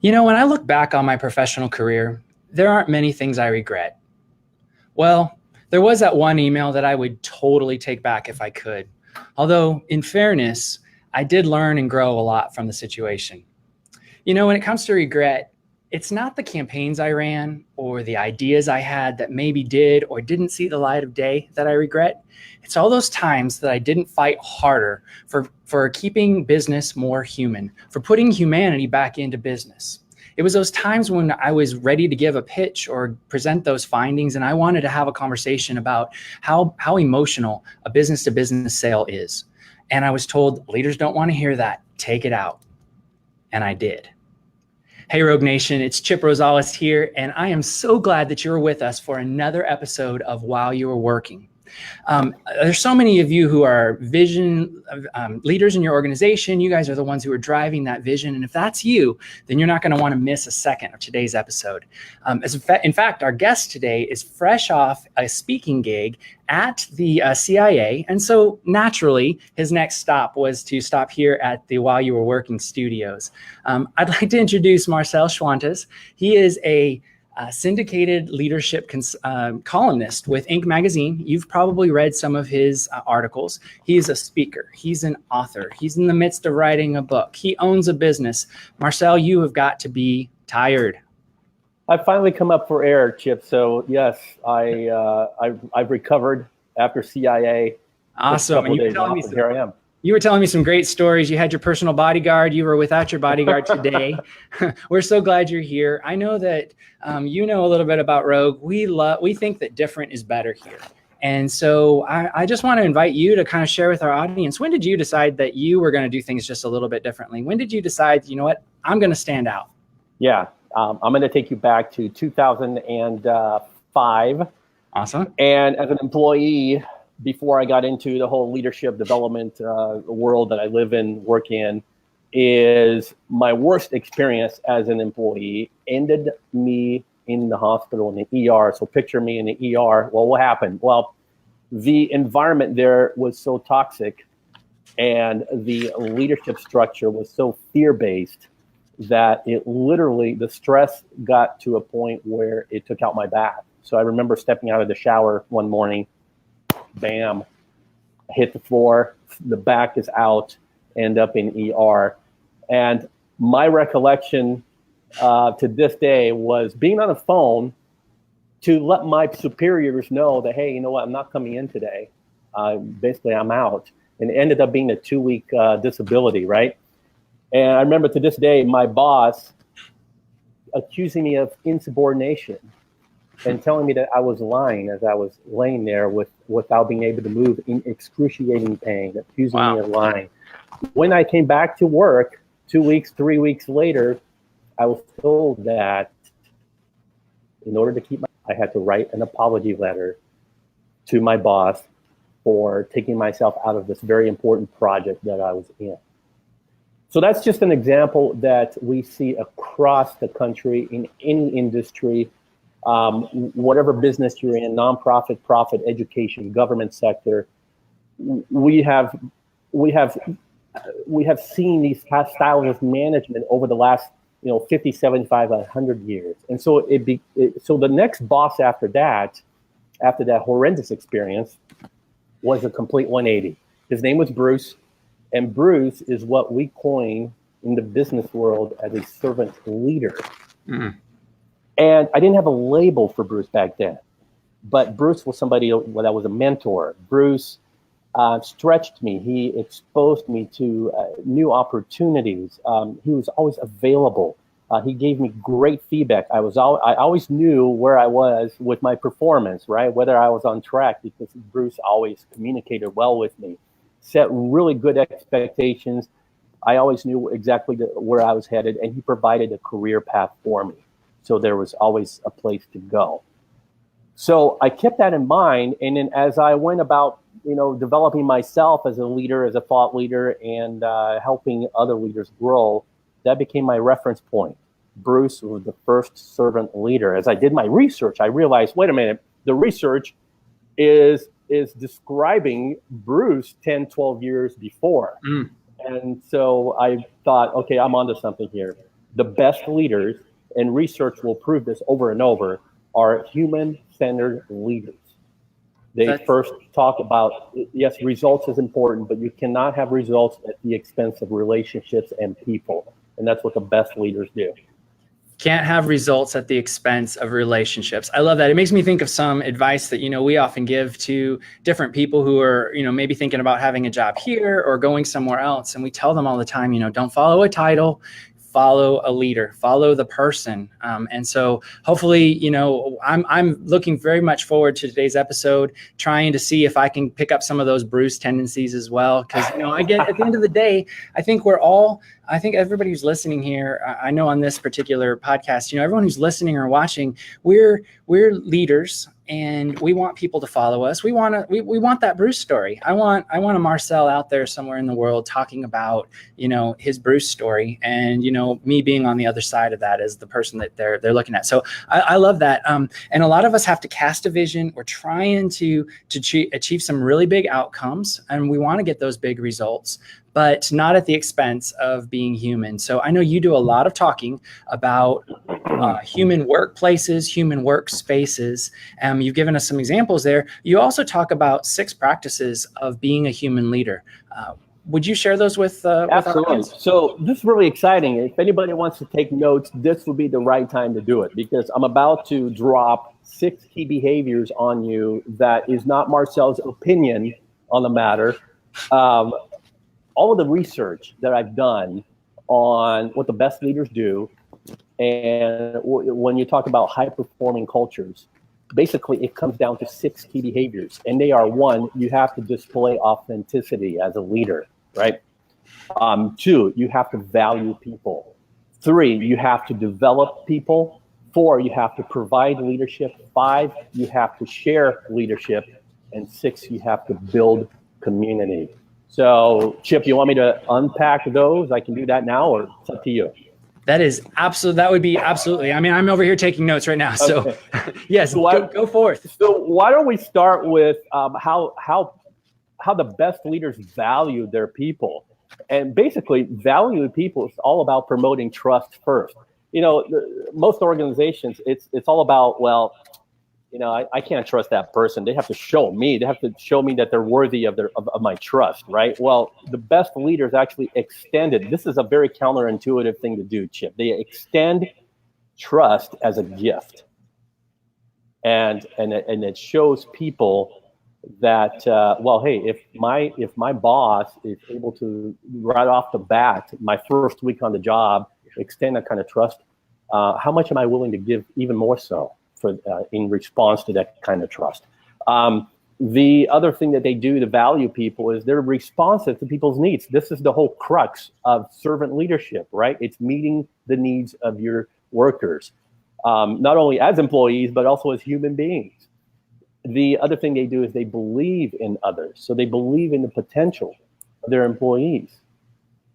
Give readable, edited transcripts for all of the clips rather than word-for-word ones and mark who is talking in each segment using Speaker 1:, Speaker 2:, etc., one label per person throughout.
Speaker 1: When I look back on my professional career, there aren't many things I regret. Well, there was that one email that I would totally take back if I could. Although, in fairness, I did learn and grow a lot from the situation. When it comes to regret, it's not the campaigns I ran or the ideas I had that maybe did or didn't see the light of day that I regret. It's all those times that I didn't fight harder for keeping business more human, for putting humanity back into business. It was those times when I was ready to give a pitch or present those findings, and I wanted to have a conversation about how emotional a business-to-business sale is. And I was told, leaders don't want to hear that. Take it out. And I did. Hey, Rogue Nation, it's Chip Rosales here, and I am so glad that you're with us for another episode of While You Were Working. There's so many of you who are vision leaders in your organization. You guys are the ones who are driving that vision. And if that's you, then you're not going to want to miss a second of today's episode. In fact, our guest today is fresh off a speaking gig at the CIA. And so naturally, his next stop was to stop here at the While You Were Working studios. I'd like to introduce Marcel Schwantes. He is a syndicated leadership columnist with Inc. magazine. You've probably read some of his articles. He's a speaker. He's an author. He's in the midst of writing a book. He owns a business. Marcel, you have got to be tired.
Speaker 2: I've finally come up for air, Chip. So yes, I've recovered after CIA.
Speaker 1: Awesome. And
Speaker 2: here I am.
Speaker 1: You were telling me some great stories. You had your personal bodyguard. You were without your bodyguard today. We're so glad you're here. I know that you know a little bit about Rogue. We think that different is better here. And so I just want to invite you to kind of share with our audience, when did you decide that you were going to do things just a little bit differently? When did you decide, you know what, I'm going to stand out?
Speaker 2: Yeah, I'm going to take you back to 2005.
Speaker 1: Awesome.
Speaker 2: And as an employee, before I got into the whole leadership development world that I live in, work in, is my worst experience as an employee ended me in the hospital in the ER. So picture me in the ER. Well, what happened? Well, the environment there was so toxic and the leadership structure was so fear-based that it literally, the stress got to a point where it took out my back. So I remember stepping out of the shower one morning, bam, I hit the floor, the back is out, end up in ER. And my recollection to this day was being on the phone to let my superiors know that, hey, you know what, I'm not coming in today. Basically, I'm out. And it ended up being a 2-week disability, right? And I remember to this day, my boss accusing me of insubordination and telling me that I was lying as I was laying there without being able to move in excruciating pain, accusing me of lying. When I came back to work 2 weeks, 3 weeks later, I was told that in order to keep I had to write an apology letter to my boss for taking myself out of this very important project that I was in. So that's just an example that we see across the country in any industry. Whatever business you're in, nonprofit, profit, education, government sector, we have seen these past styles of management over the last 50, 75, 100 years. And so so the next boss after that horrendous experience was a complete 180. His name was Bruce, and Bruce is what we coin in the business world as a servant leader. Mm. And I didn't have a label for Bruce back then, but Bruce was somebody that was a mentor. Bruce stretched me. He exposed me to new opportunities. He was always available. He gave me great feedback. I always knew where I was with my performance, right? Whether I was on track, because Bruce always communicated well with me, set really good expectations. I always knew exactly where I was headed, and he provided a career path for me. So there was always a place to go. So I kept that in mind. And then as I went about, developing myself as a leader, as a thought leader, and helping other leaders grow, that became my reference point. Bruce was the first servant leader. As I did my research, I realized, wait a minute, the research is describing Bruce 10, 12 years before. Mm. And so I thought, okay, I'm onto something here. The best leaders, and research will prove this over and over, are human-centered leaders. They first talk about, yes, results is important, but you cannot have results at the expense of relationships and people. And that's what the best leaders do.
Speaker 1: Can't have results at the expense of relationships. I love that. It makes me think of some advice that, we often give to different people who are, maybe thinking about having a job here or going somewhere else. And we tell them all the time, don't follow a title, follow a leader, follow the person. And so hopefully, I'm looking very much forward to today's episode, trying to see if I can pick up some of those Bruce tendencies as well. Because, I get at the end of the day, I think everybody who's listening here, I know on this particular podcast, everyone who's listening or watching, we're leaders. And we want people to follow us. We want that Bruce story. I want a Marcel out there somewhere in the world talking about, his Bruce story, and me being on the other side of that as the person that they're looking at. So I love that. And a lot of us have to cast a vision. We're trying to achieve some really big outcomes, and we want to get those big results, but not at the expense of being human. So I know you do a lot of talking about human workplaces, human workspaces. You've given us some examples there. You also talk about 6 practices of being a human leader. Would you share those with
Speaker 2: Absolutely.
Speaker 1: With our
Speaker 2: So this is really exciting. If anybody wants to take notes, this would be the right time to do it, because I'm about to drop 6 key behaviors on you that is not Marcel's opinion on the matter. All of the research that I've done on what the best leaders do, and when you talk about high-performing cultures, basically it comes down to 6 key behaviors. And they are: 1, you have to display authenticity as a leader, right? 2, you have to value people. 3, you have to develop people. 4, you have to provide leadership. 5, you have to share leadership. And 6, you have to build community. So, Chip, you want me to unpack those? I can do that now, or it's up to you.
Speaker 1: That would be absolutely. I mean, I'm over here taking notes right now. So, okay. Yes, go forth.
Speaker 2: So why don't we start with how the best leaders value their people? And basically, value people is all about promoting trust first. Most organizations, it's all about, well, I can't trust that person. They have to show me. They have to show me that they're worthy of my trust, right? Well, the best leaders actually extend it. This is a very counterintuitive thing to do, Chip. They extend trust as a gift, and it shows people that well, hey, if my boss is able to right off the bat, my first week on the job, extend that kind of trust, how much am I willing to give even more so for in response to that kind of trust? The other thing that they do to value people is they're responsive to people's needs. This is the whole crux of servant leadership, right? It's meeting the needs of your workers, not only as employees, but also as human beings. The other thing they do is they believe in others. So they believe in the potential of their employees.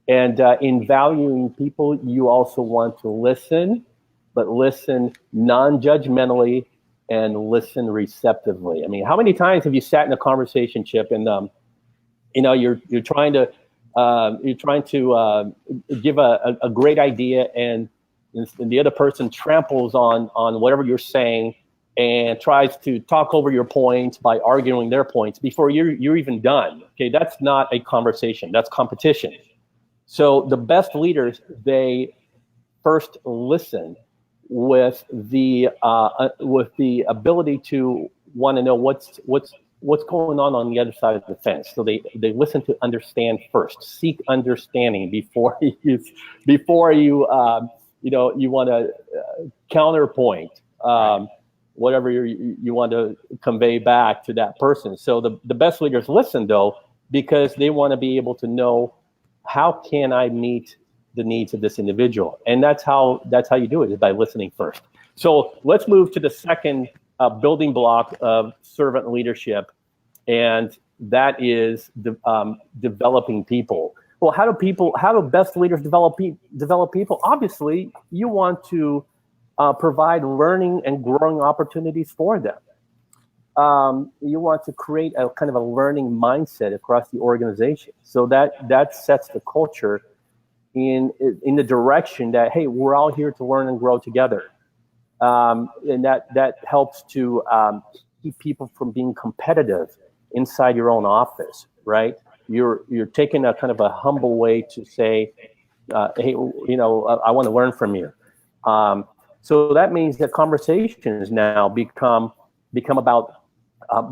Speaker 2: And in valuing people, you also want to listen, but listen non-judgmentally and listen receptively. I mean, how many times have you sat in a conversation, Chip, and you're trying to give a great idea, and the other person tramples on whatever you're saying and tries to talk over your points by arguing their points before you're even done. Okay, that's not a conversation. That's competition. So the best leaders, they first listen with the ability to want to know what's going on the other side of the fence. So they listen to understand first. Seek understanding before you want to counterpoint whatever you want to convey back to that person. So the best leaders listen, though, because they want to be able to know, how can I meet the needs of this individual? And that's how you do it, is by listening first. So let's move to the second building block of servant leadership, and that is developing people. Well, how do best leaders develop people? Obviously, you want to provide learning and growing opportunities for them. You want to create a kind of a learning mindset across the organization. So that sets the culture in the direction that, hey, we're all here to learn and grow together. And that helps to keep people from being competitive inside your own office, right? You're taking a kind of a humble way to say, hey, I want to learn from you. So that means that conversations now become about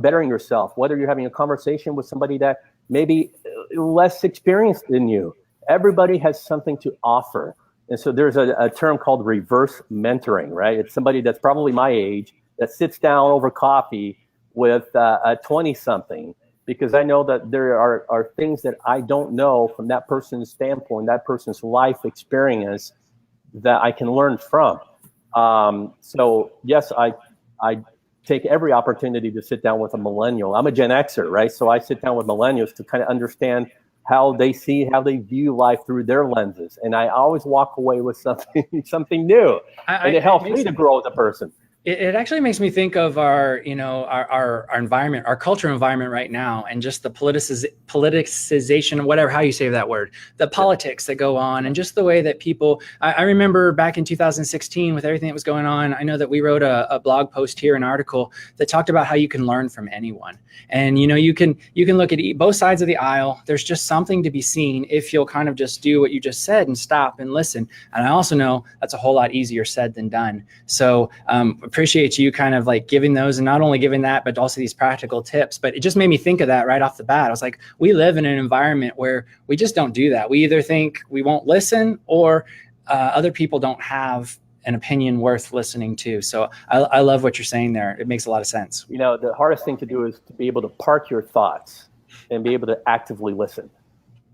Speaker 2: bettering yourself, whether you're having a conversation with somebody that maybe less experienced than you. Everybody has something to offer. And so there's a term called reverse mentoring, right? It's somebody that's probably my age that sits down over coffee with a 20-something, because I know that there are things that I don't know from that person's standpoint, that person's life experience, that I can learn from. So yes, I take every opportunity to sit down with a millennial. I'm a Gen Xer, right? So I sit down with millennials to kind of understand how they see, how they view life through their lenses. And I always walk away with something new. And it helps me to grow as a person.
Speaker 1: It actually makes me think of our environment, our cultural environment right now, and just the politicization, whatever, how you say that word, the politics that go on, and just the way that people, I remember back in 2016 with everything that was going on, I know that we wrote a blog post here, an article that talked about how you can learn from anyone. And, you can look at both sides of the aisle. There's just something to be seen if you'll kind of just do what you just said and stop and listen. And I also know that's a whole lot easier said than done. So, appreciate you kind of like giving those, and not only giving that, but also these practical tips. But it just made me think of that right off the bat. I was like, we live in an environment where we just don't do that. We either think we won't listen, or other people don't have an opinion worth listening to. So I love what you're saying there. It makes a lot of sense.
Speaker 2: The hardest thing to do is to be able to park your thoughts and be able to actively listen.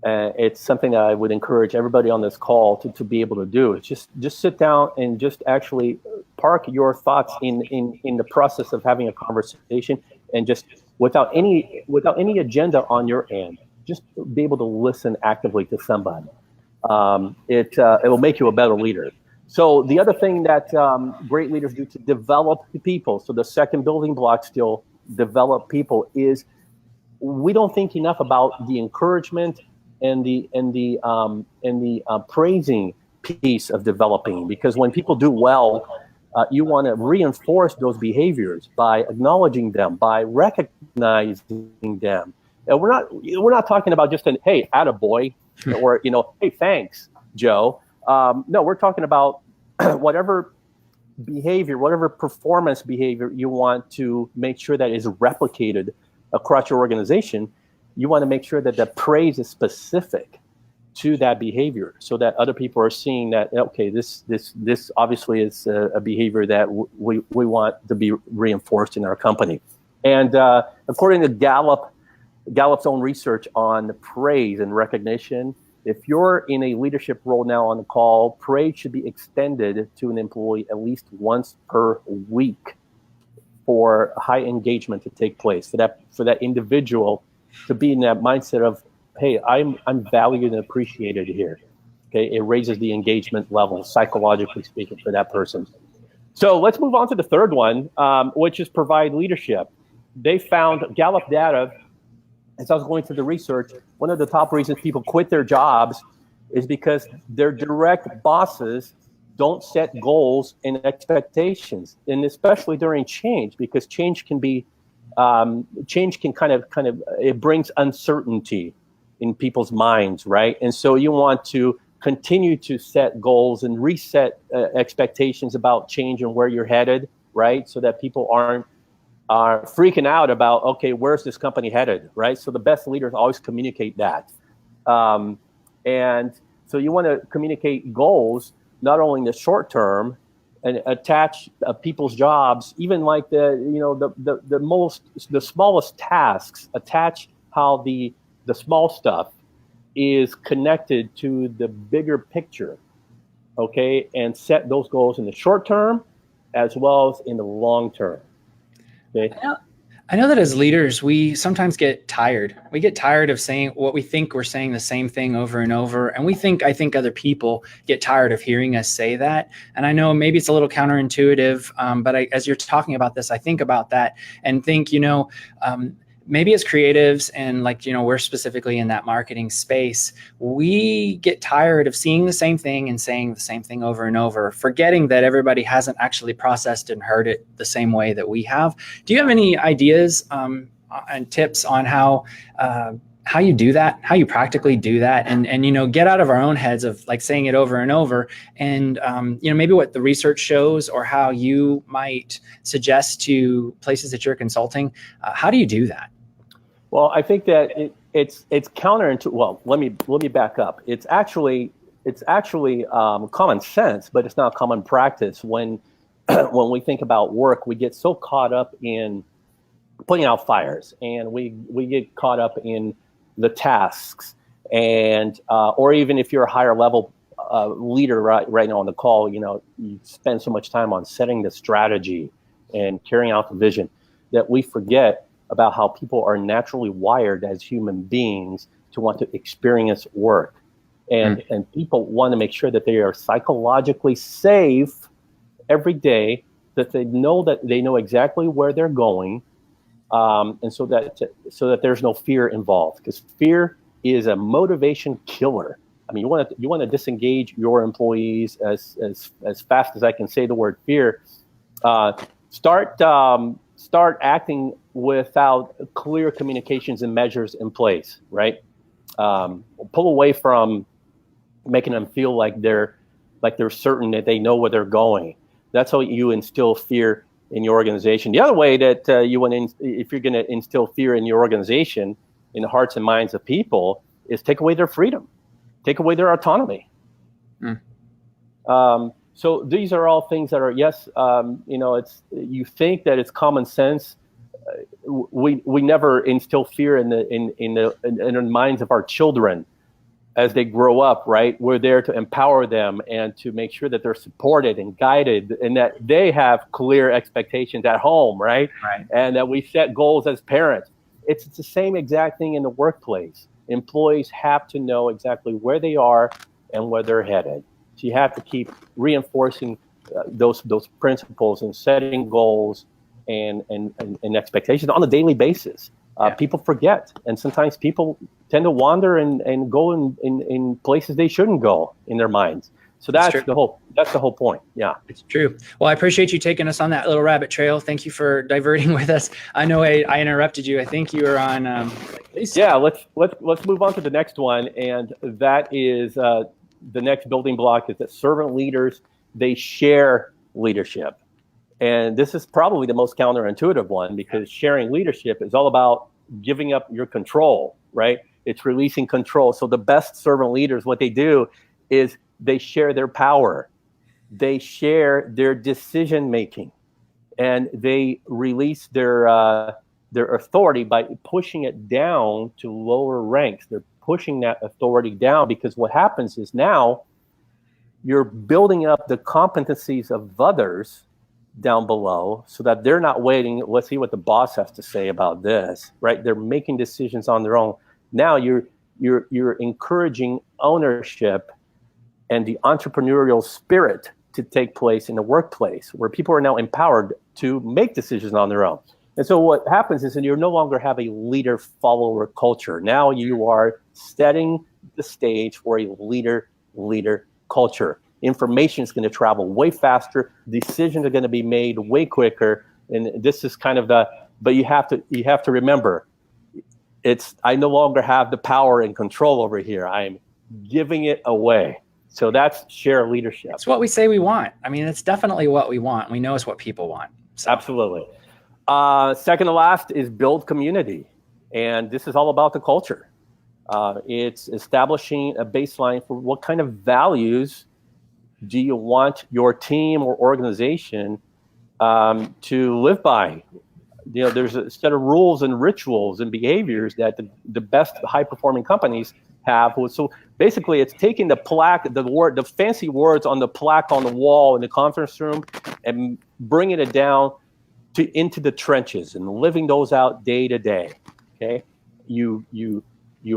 Speaker 2: It's something that I would encourage everybody on this call to be able to do. It's just sit down and just actually park your thoughts in the process of having a conversation, and just without any agenda on your end, just be able to listen actively to somebody. It will make you a better leader. So the other thing that great leaders do to develop people, so the second building block still develop people, is we don't think enough about the encouragement and the praising piece of developing. Because when people do well, you want to reinforce those behaviors by acknowledging them, by recognizing them. And we're not talking about just hey, attaboy, or hey, thanks, Joe. No, we're talking about whatever behavior, whatever performance behavior you want to make sure that is replicated across your organization. You want to make sure that the praise is specific to that behavior, so that other people are seeing that, okay, this obviously is a behavior that we want to be reinforced in our company. And according to Gallup's own research on praise and recognition, if you're in a leadership role now on the call, praise should be extended to an employee at least once per week for high engagement to take place, for that individual to be in that mindset of, hey, I'm valued and appreciated here. Okay, it raises the engagement level, psychologically speaking, for that person. So let's move on to the third one, which is provide leadership. They found Gallup data, as I was going through the research, one of the top reasons people quit their jobs is because their direct bosses don't set goals and expectations, and especially during change, because change can kind of it brings uncertainty in people's minds, right? And so you want to continue to set goals and reset expectations about change and where you're headed, right? So that people are freaking out about, okay, where's this company headed, right? So the best leaders always communicate that. And so you want to communicate goals, not only in the short term, and attach people's jobs, even like the smallest tasks, attach how the small stuff is connected to the bigger picture, okay? And set those goals in the short term as well as in the long term, okay?
Speaker 1: I know that as leaders, we sometimes get tired. We get tired of saying what we think we're saying the same thing over and over. And I think other people get tired of hearing us say that. And I know maybe it's a little counterintuitive, but as you're talking about this, I think about that and think, maybe as creatives, and like, we're specifically in that marketing space, we get tired of seeing the same thing and saying the same thing over and over, forgetting that everybody hasn't actually processed and heard it the same way that we have. Do you have any ideas and tips on how you do that, how you practically do that, and get out of our own heads of like saying it over and over, and maybe what the research shows, or how you might suggest to places that you're consulting? How do you do that?
Speaker 2: Well, I think that it's counterintuitive. Well, let me back up. It's actually common sense, but it's not common practice. When we think about work, we get so caught up in putting out fires, and we get caught up in the tasks, and or even if you're a higher level leader right now on the call, you spend so much time on setting the strategy and carrying out the vision that we forget about how people are naturally wired as human beings to want to experience work. And people want to make sure that they are psychologically safe every day, that they know exactly where they're going, and so that there's no fear involved, because fear is a motivation killer. I mean, you want to disengage your employees as fast as I can say the word fear. Start acting without clear communications and measures in place, right? Pull away from making them feel like they're certain that they know where they're going. That's how you instill fear in your organization. The other way that if you're going to instill fear in your organization, in the hearts and minds of people, is take away their freedom, take away their autonomy. So these are all things that are, yes, you think that it's common sense. We never instill fear in the minds of our children as they grow up, right? We're there to empower them and to make sure that they're supported and guided, and that they have clear expectations at home, right? And that we set goals as parents. It's the same exact thing in the workplace. Employees have to know exactly where they are and where they're headed. So you have to keep reinforcing those principles and setting goals and expectations on a daily basis. People forget, and sometimes people tend to wander and go in places they shouldn't go in their minds. So that's the whole point. Yeah,
Speaker 1: it's true. Well, I appreciate you taking us on that little rabbit trail. Thank you for diverting with us. I know I interrupted you. I think you were on.
Speaker 2: Yeah, let's move on to the next one, and that is the next building block is that servant leaders, they share leadership. And this is probably the most counterintuitive one, because sharing leadership is all about giving up your control, right? It's releasing control. So the best servant leaders, what they do is they share their power. They share their decision making, and they release their authority by pushing it down to lower ranks. They're pushing that authority down, because what happens is now you're building up the competencies of others down below, so that they're not waiting, let's see what the boss has to say about this, right? They're making decisions on their own. Now you're encouraging ownership and the entrepreneurial spirit to take place in the workplace, where people are now empowered to make decisions on their own. And so what happens is that you no longer have a leader-follower culture. Now you are setting the stage for a leader culture. Information is going to travel way faster. Decisions are going to be made way quicker. And this is kind of but you have to remember, I no longer have the power and control over here. I'm giving it away. So that's share leadership.
Speaker 1: It's what we say we want. I mean, it's definitely what we want. We know it's what people want. So.
Speaker 2: Absolutely. Second to last is build community. And this is all about the culture. It's establishing a baseline for what kind of values do you want your team or organization to live by. There's a set of rules and rituals and behaviors that the best high-performing companies have. So basically, it's taking the plaque, the fancy words on the plaque on the wall in the conference room, and bringing it down into the trenches and living those out day to day. Okay, you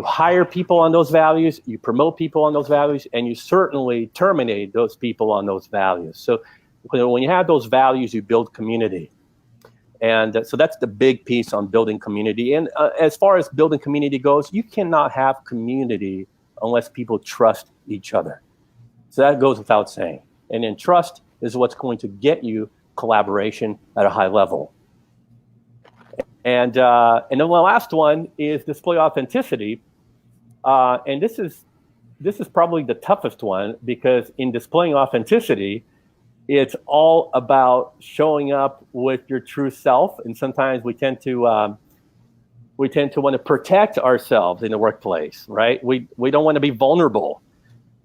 Speaker 2: hire people on those values, you promote people on those values, and you certainly terminate those people on those values. So when you have those values, you build community. And so that's the big piece on building community. And as far as building community goes, you cannot have community unless people trust each other. So that goes without saying. And then trust is what's going to get you collaboration at a high level. And then the last one is display authenticity. And this is probably the toughest one, because in displaying authenticity, it's all about showing up with your true self. And sometimes we tend to want to protect ourselves in the workplace, right? We don't want to be vulnerable.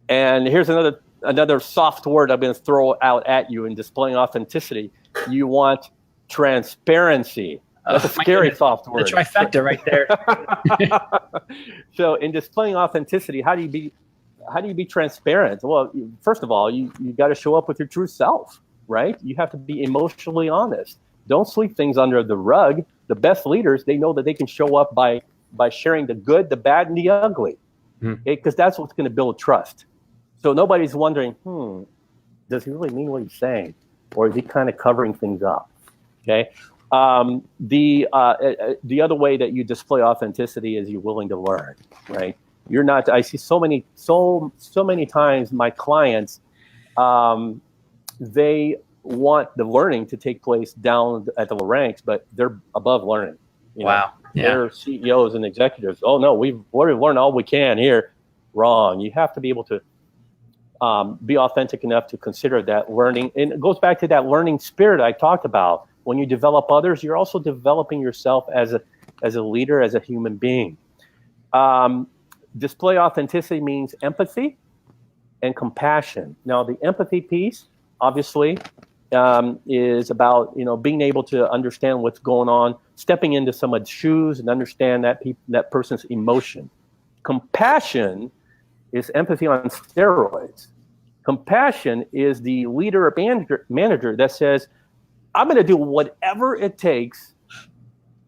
Speaker 2: And here's another soft word I'm going to throw out at you in displaying authenticity. You want transparency. That's a scary soft word.
Speaker 1: The trifecta right there.
Speaker 2: So in displaying authenticity, how do you be transparent? Well, first of all, you got to show up with your true self, right? You have to be emotionally honest. Don't sweep things under the rug. The best leaders, they know that they can show up by sharing the good, the bad, and the ugly, because that's what's going to build trust. So nobody's wondering, does he really mean what he's saying, or is he kind of covering things up? Okay. The other way that you display authenticity is you're willing to learn, right? You're not. I see so many times my clients, they want the learning to take place down at the ranks, but they're above learning.
Speaker 1: Wow. Yeah.
Speaker 2: They're CEOs and executives. Oh no, we've learned all we can here. Wrong. You have to be able to be authentic enough to consider that learning, and it goes back to that learning spirit I talked about. When you develop others, you're also developing yourself as a leader, as a human being. Display authenticity means empathy and compassion. Now, the empathy piece, obviously, is about being able to understand what's going on, stepping into someone's shoes and understand that person's emotion. Compassion is empathy on steroids. Compassion is the leader or manager that says, I'm going to do whatever it takes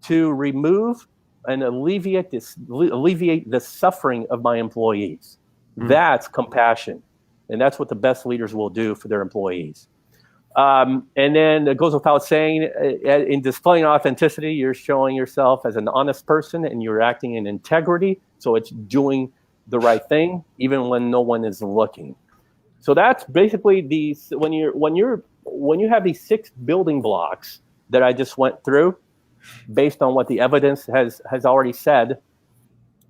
Speaker 2: to remove and alleviate the suffering of my employees. That's compassion. And that's what the best leaders will do for their employees. And then it goes without saying, in displaying authenticity, you're showing yourself as an honest person and you're acting in integrity. So it's doing the right thing, even when no one is looking. So that's basically when you have these 6 building blocks that I just went through, based on what the evidence has already said,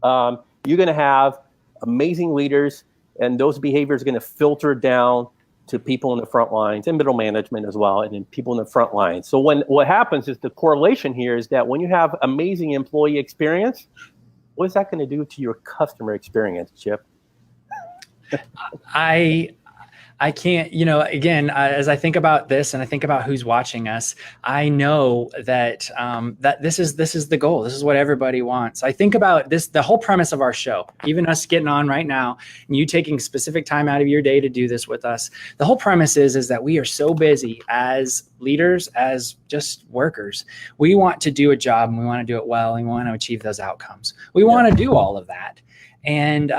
Speaker 2: you're going to have amazing leaders, and those behaviors are going to filter down to people in the front lines and middle management as well, and then people in the front lines. So what happens is the correlation here is that when you have amazing employee experience, what is that going to do to your customer experience, Chip?
Speaker 1: I can't, again, as I think about this and I think about who's watching us, I know that that this is the goal. This is what everybody wants. I think about this, the whole premise of our show, even us getting on right now and you taking specific time out of your day to do this with us. The whole premise is that we are so busy as leaders, as just workers. We want to do a job and we want to do it well and we want to achieve those outcomes. We want to do all of that. And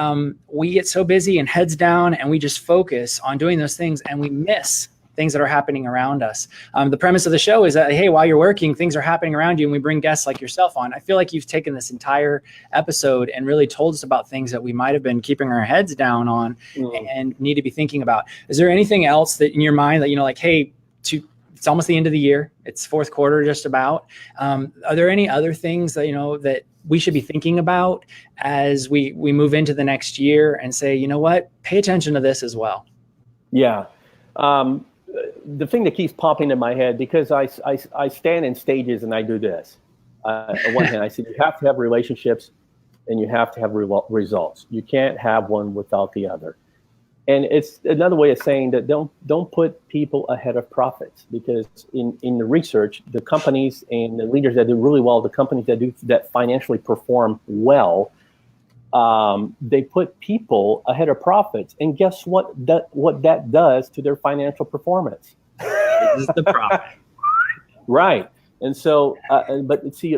Speaker 1: we get so busy and heads down and we just focus on doing those things and we miss things that are happening around us. The premise of the show is that, hey, while you're working, things are happening around you and we bring guests like yourself on. I feel like you've taken this entire episode and really told us about things that we might have been keeping our heads down on and need to be thinking about. Is there anything else that in your mind that, like, hey, it's almost the end of the year. It's fourth quarter just about. Are there any other things that, that we should be thinking about as we move into the next year and say, you know what, pay attention to this as well? Yeah.
Speaker 2: The thing that keeps popping in my head, because I stand in stages and I do this. On one hand, I say you have to have relationships and you have to have results. You can't have one without the other. And it's another way of saying that don't put people ahead of profits, because in the research, the companies and the leaders that do really well, the companies that financially perform well, they put people ahead of profits. And guess what that does to their financial performance?
Speaker 1: This is the profit.
Speaker 2: Right. And so, but see,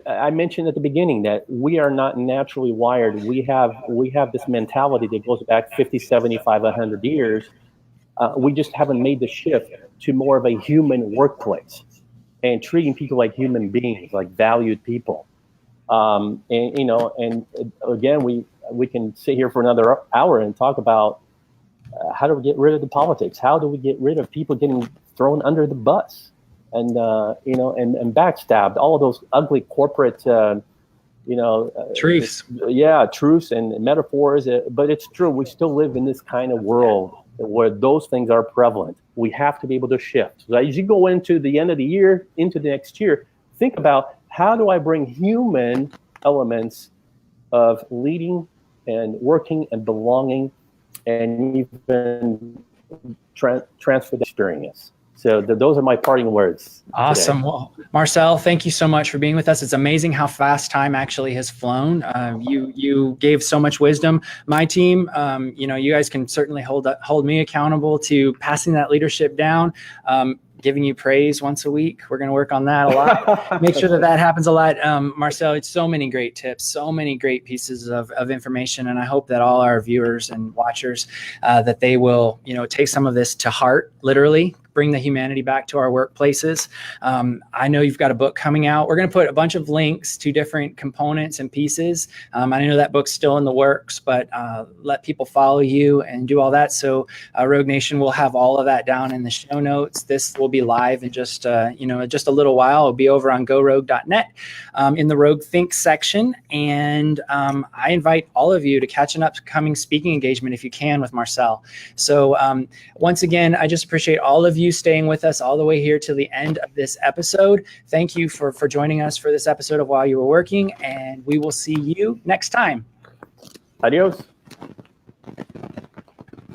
Speaker 2: I mentioned at the beginning that we are not naturally wired. We have this mentality that goes back 50, 75, 100 years. We just haven't made the shift to more of a human workplace. and treating people like human beings, like valued people. And again, we can sit here for another hour and talk about how do we get rid of the politics? How do we get rid of people getting thrown under the bus and and backstabbed? All of those ugly corporate
Speaker 1: truths.
Speaker 2: Truths and metaphors. But it's true. We still live in this kind of world where those things are prevalent. We have to be able to shift. So as you go into the end of the year, into the next year, think about, how do I bring human elements of leading and working and belonging and even transfer the experience? So those are my parting words.
Speaker 1: Awesome.
Speaker 2: Today.
Speaker 1: Well, Marcel, thank you so much for being with us. It's amazing how fast time actually has flown. You gave so much wisdom. My team, you guys can certainly hold me accountable to passing that leadership down. Giving you praise once a week. We're going to work on that a lot. Make sure that happens a lot. Marcel, it's so many great tips, so many great pieces of information. And I hope that all our viewers and watchers, that they will, take some of this to heart, literally, bring the humanity back to our workplaces. I know you've got a book coming out. We're going to put a bunch of links to different components and pieces. I know that book's still in the works, but let people follow you and do all that. So Rogue Nation will have all of that down in the show notes. This will be live in just a little while. It'll be over on gorogue.net in the Rogue Think section. And I invite all of you to catch an upcoming speaking engagement if you can with Marcel. So once again, I just appreciate all of you staying with us all the way here to the end of this episode. Thank you for joining us for this episode of While You Were Working, and we will see you next time.
Speaker 2: Adios.